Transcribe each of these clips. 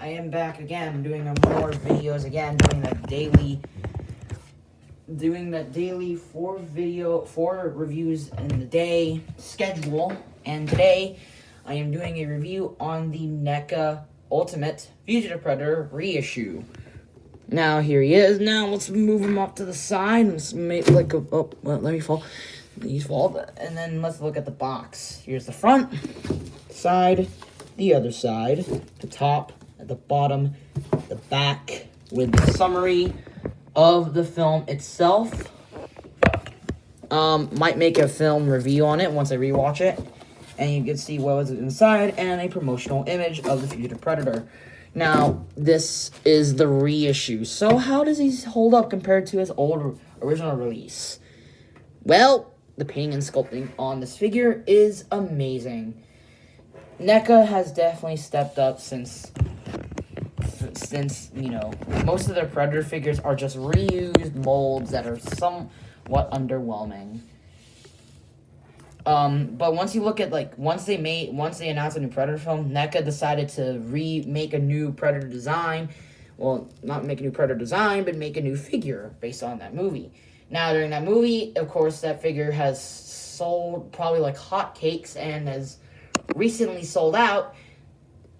I am back again, doing more videos again, doing that daily 4 reviews in the day schedule. And today, I am doing a review on the Neca Ultimate Fugitive Predator reissue. Now, here he is. Now, let's move him up to the side. Let's make let me fall. He's fall. And then let's look at the box. Here's the front, side, the other side, the top, at the bottom, the back, with the summary of the film itself. Might make a film review on it once I rewatch it. And you can see what was inside and a promotional image of the Fugitive Predator. Now, this is the reissue. So how does he hold up compared to his old original release? Well, the painting and sculpting on this figure is amazing. Neca has definitely stepped up since, you know, most of their Predator figures are just reused molds that are somewhat underwhelming. But once you look at, once they announced a new Predator film, Neca decided to remake a new Predator design. Well, not make a new Predator design, but make a new figure based on that movie. Now, during that movie, of course, that figure has sold probably like hotcakes and has recently sold out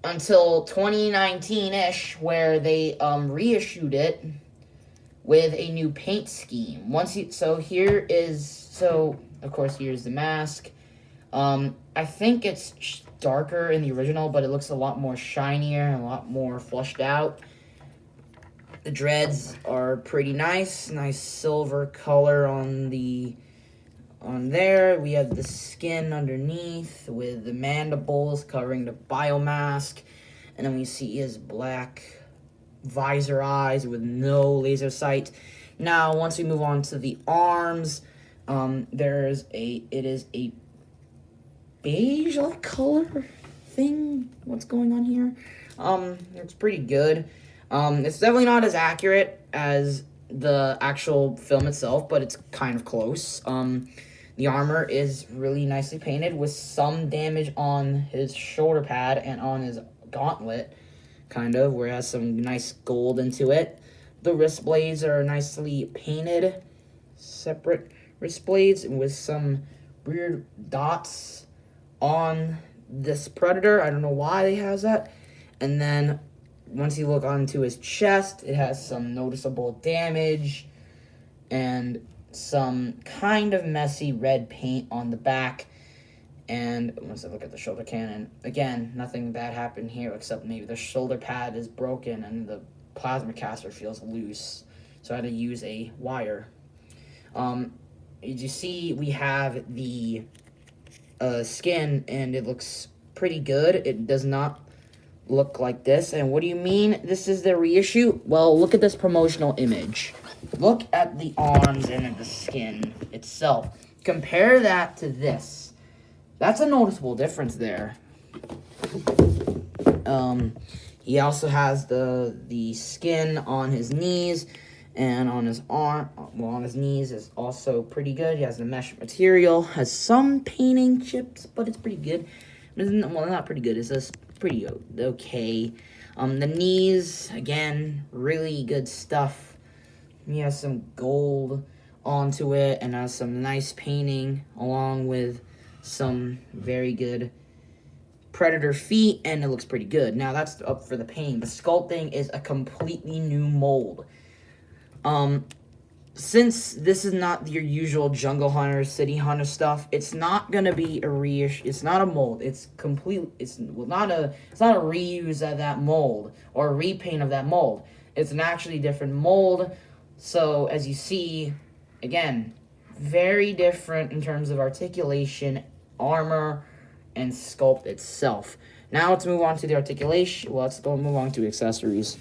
until 2019-ish, where they reissued it with a new paint scheme. Of course, here's the mask. I think it's darker in the original, but it looks a lot more shinier and a lot more flushed out. The dreads are pretty nice silver color on there. We have the skin underneath with the mandibles covering the biomask, and then we see his black visor eyes with no laser sight. Now, once we move on to the arms, it is a beige-like color thing. What's going on here? It's pretty good. It's definitely not as accurate as the actual film itself, but it's kind of close. The armor is really nicely painted with some damage on his shoulder pad and on his gauntlet, where it has some nice gold into it. The wrist blades are nicely painted, separate wrist blades with some weird dots on this Predator. I don't know why they has that. And then once you look onto his chest, it has some noticeable damage and some kind of messy red paint on the back. And once I look at the shoulder cannon, again, nothing bad happened here except maybe the shoulder pad is broken and the plasma caster feels loose. So I had to use a wire. As you see, we have the skin, and it looks pretty good. It does not look like this. And what do you mean this is the reissue? Well, look at this promotional image. Look at the arms and the skin itself. Compare that to this. That's a noticeable difference there. He also has the skin on his knees and on his arm. Well, on his knees is also pretty good. He has the mesh material. Has some painting chips, but it's pretty good. Well, not pretty good. It's just pretty okay. The knees, again, really good stuff. He has some gold onto it and has some nice painting along with some very good Predator feet, and it looks pretty good. Now, that's up for the paint. The sculpting is a completely new mold. Since this is not your usual Jungle Hunter, City Hunter stuff, it's not gonna be a reissue. It's not a mold. It's complete. It's not a reuse of that mold or a repaint of that mold. It's an actually different mold. So as you see, again, very different in terms of articulation, armor, and sculpt itself. Now let's move on to the articulation. Well, let's go move on to accessories.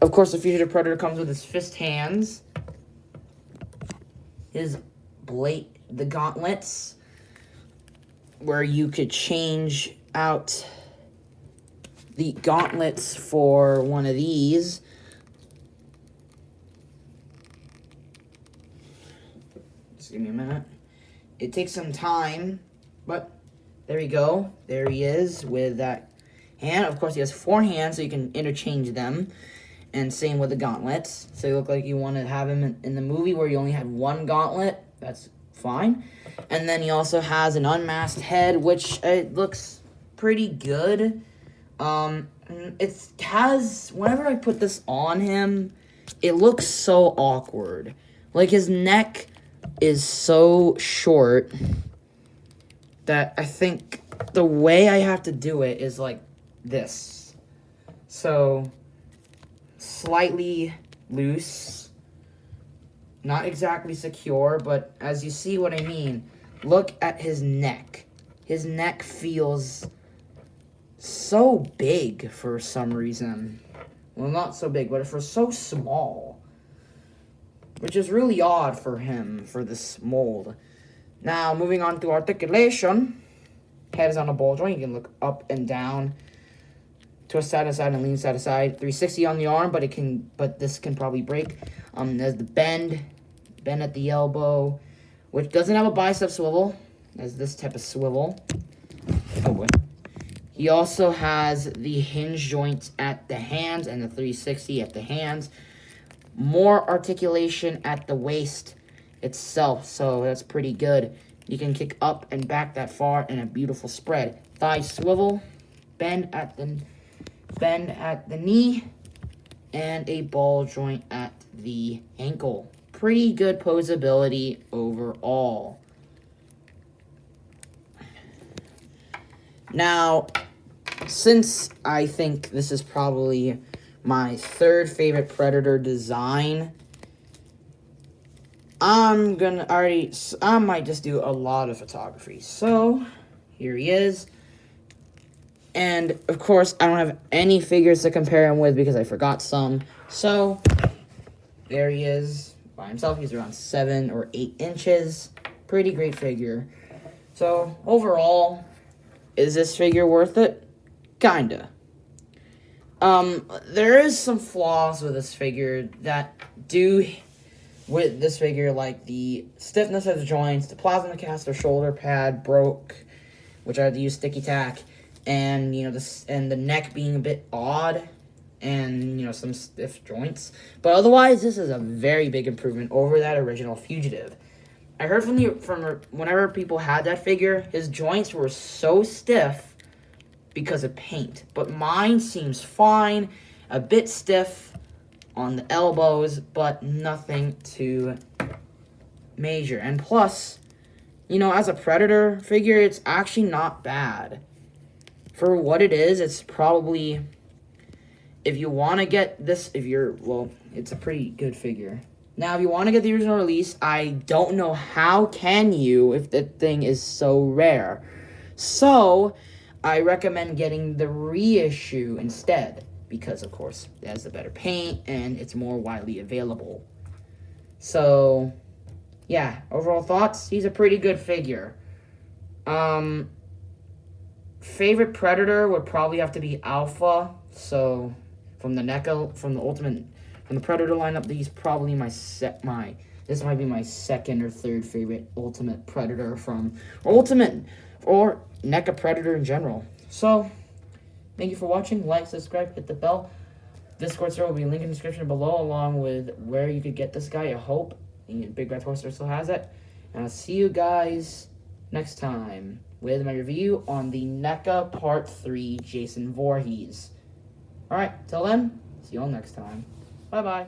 Of course, the Fugitive Predator comes with his fist hands, his the gauntlets, where you could change out the gauntlets for one of these. Just give me a minute. It takes some time, but there we go. There he is with that hand. Of course, he has 4 hands, so you can interchange them. And same with the gauntlets. So you look like you want to have him in the movie where you only had 1 gauntlet. That's fine. And then he also has an unmasked head, which it looks pretty good. It has, whenever I put this on him, it looks so awkward. Like, his neck is so short that I think the way I have to do it is like this. So, slightly loose. Not exactly secure, but as you see what I mean, look at his neck. His neck feels so big for some reason. Well, not so big, but for so small. Which is really odd for him, for this mold. Now, moving on to articulation. Head is on a ball joint. You can look up and down. Twist side to side and lean side to side. 360 on the arm, but this can probably break. There's the bend at the elbow, which doesn't have a bicep swivel. There's this type of swivel. Oh boy. He also has the hinge joints at the hands and the 360 at the hands. More articulation at the waist itself, so that's pretty good. You can kick up and back that far in a beautiful spread. Thigh swivel, bend at the knee, and a ball joint at the ankle. Pretty good posability overall. Now, since I think this is probably my 3rd favorite Predator design, I might just do a lot of photography. So, here he is. And, of course, I don't have any figures to compare him with because I forgot some. So, there he is by himself. He's around 7 or 8 inches. Pretty great figure. So, overall, is this figure worth it? Kinda. There is some flaws with this figure that with this figure, like the stiffness of the joints, the plasma caster shoulder pad broke, which I had to use sticky tack, and the neck being a bit odd, and some stiff joints. But otherwise, this is a very big improvement over that original Fugitive. I heard from whenever people had that figure, his joints were so stiff because of paint. But mine seems fine, a bit stiff on the elbows, but nothing too major. And plus, as a Predator figure, it's actually not bad. For what it is, it's probably, if you want to get this, it's a pretty good figure. Now, if you want to get the original release, I don't know how can you if the thing is so rare. So, I recommend getting the reissue instead, because, of course, it has the better paint, and it's more widely available. So, yeah, overall thoughts, he's a pretty good figure. Favorite Predator would probably have to be Alpha, so, from the Neca, from the Predator lineup, these probably this might be my 2nd or 3rd favorite Ultimate Predator or Neca Predator in general. So, thank you for watching. Like, subscribe, hit the bell. Discord server will be linked in the description below, along with where you could get this guy. I hope Big Red Toy Store still has it. And I'll see you guys next time with my review on the NECA Part 3 Jason Voorhees. Alright, till then, see you all next time. Bye-bye.